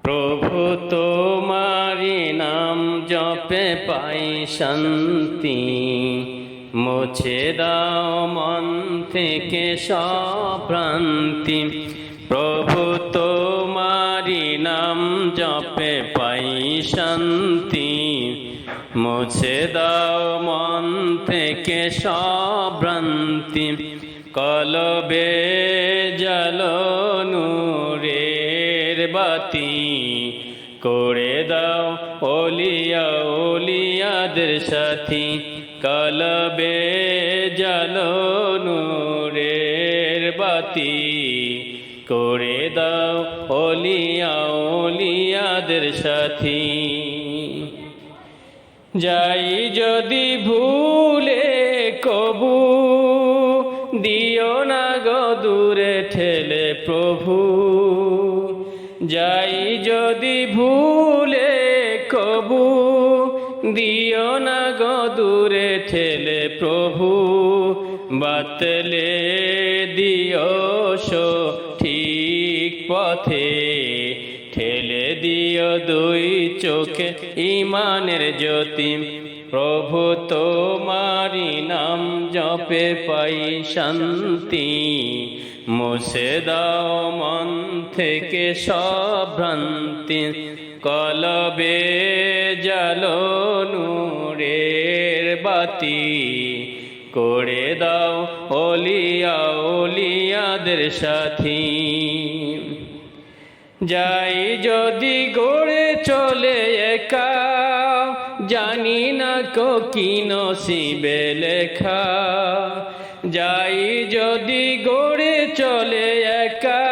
প্রভু তোমারি নাম জপে পাই শান্তি, মুছে দাও মন থেকে সব ভ্রান্তি। প্রভু তোমারি নাম জপে পাই শান্তি, মুছে দাও মন থেকে সব ভ্রান্তি। কলবে জ্বালো নূরের বাতি, করে দাও ওলিয়া ওলিয়াদের সাথী। কলবে জ্বালো নূরের বাতি, করে দাও ওলিয়া ওলিয়াদের সাথী। যাই যদি ভুলে কবু, দিও না গো দূরে ঠেলে প্রভু। যাই যদি ভুলে কবু, দিও না গো দূরে ঠেলে প্রভু। বাতলে দিও ঠিক পথে, ঠেলে দিও দুই চোখে ইমানের জ্যোতি। প্রভু তোমারি নাম জপে পাই শান্তি, মুছে দাও মন থেকে সব ভ্রান্তি। কলবে জ্বালো নূরের বাতি, করে দাও ওলিয়া ওলিয়াদের সাথী। যাই যদি গড়ে চলে একা, জানি না কি নসিবে লেখা। যাই যদি গড়ে চলে একা,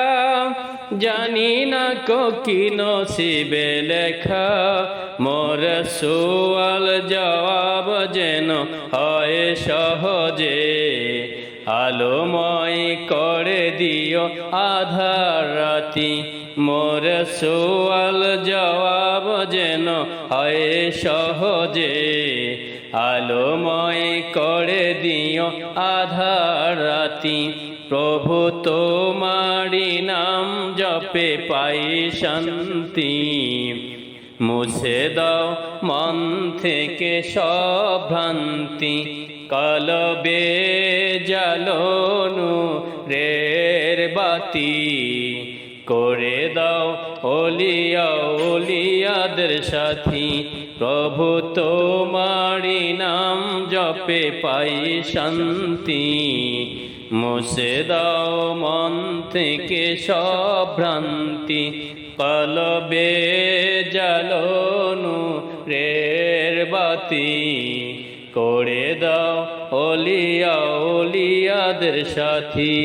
জানি না কি নসিবে লেখা। মোর সওয়াল জবাব যেন হয় সহজে, আলোময় করে দিও আধার রাতি। মোর সওয়াল জবাব যেন হয় সহজে, আলোময় করে দিও আধার রাতি। প্রভু তোমারি নাম জপে পাই শান্তি, মুছে দাও মন থেকে সব ভ্রান্তি। কলবে জ্বালো নূরের বাতি, করে দাও ওলিয়া ওলিয়াদের সাথী। প্রভু তোমারি নাম জপে পাই শান্তি, মুছে দাও মন থেকে সব ভ্রান্তি। কলবে জ্বালো নূরের বাতি, করে দাও ওলিয়া ওলিয়াদের সাথী।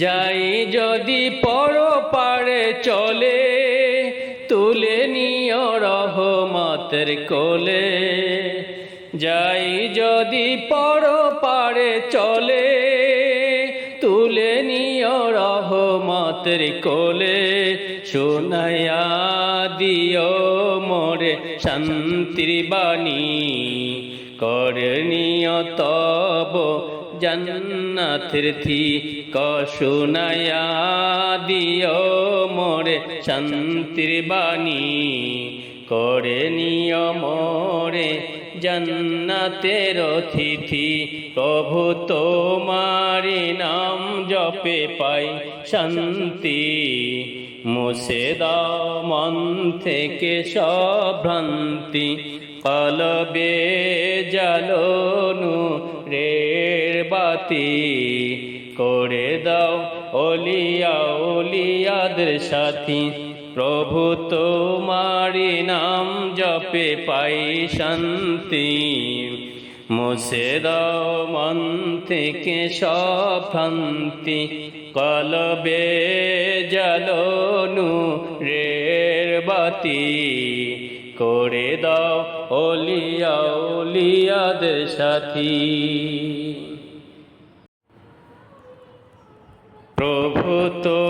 যাই যদি পরপারে চলে, তুলে নিও রহমতের কোলে। যাই যদি পরপারে চলে, তুলে নিও রহমতের কোলে। শোনায়া দিও মোরে শান্তির বাণী, করণীয় তব জান্নাতের থি। শোনায়া দিও মোরে শান্তির বাণী, করণীয় মোরে জান্নাতের অতিথি। প্রভু তোমারি নাম জপে পাই শান্তি, মুছে দাও মন থেকে সব ভ্রান্তি। কলবে জ্বালো নূরের বাতি, করে দাও ওলিয়া ওলিয়াদের সাথী। প্রভু তোমারি নাম জপে পাই শান্তি, মুছে দাও মন থেকে সব ভ্রান্তি। কলবে জ্বালো নূরের বাতি, করে দাও ওলিয়া ওলিয়াদের সাথী। প্রভু তো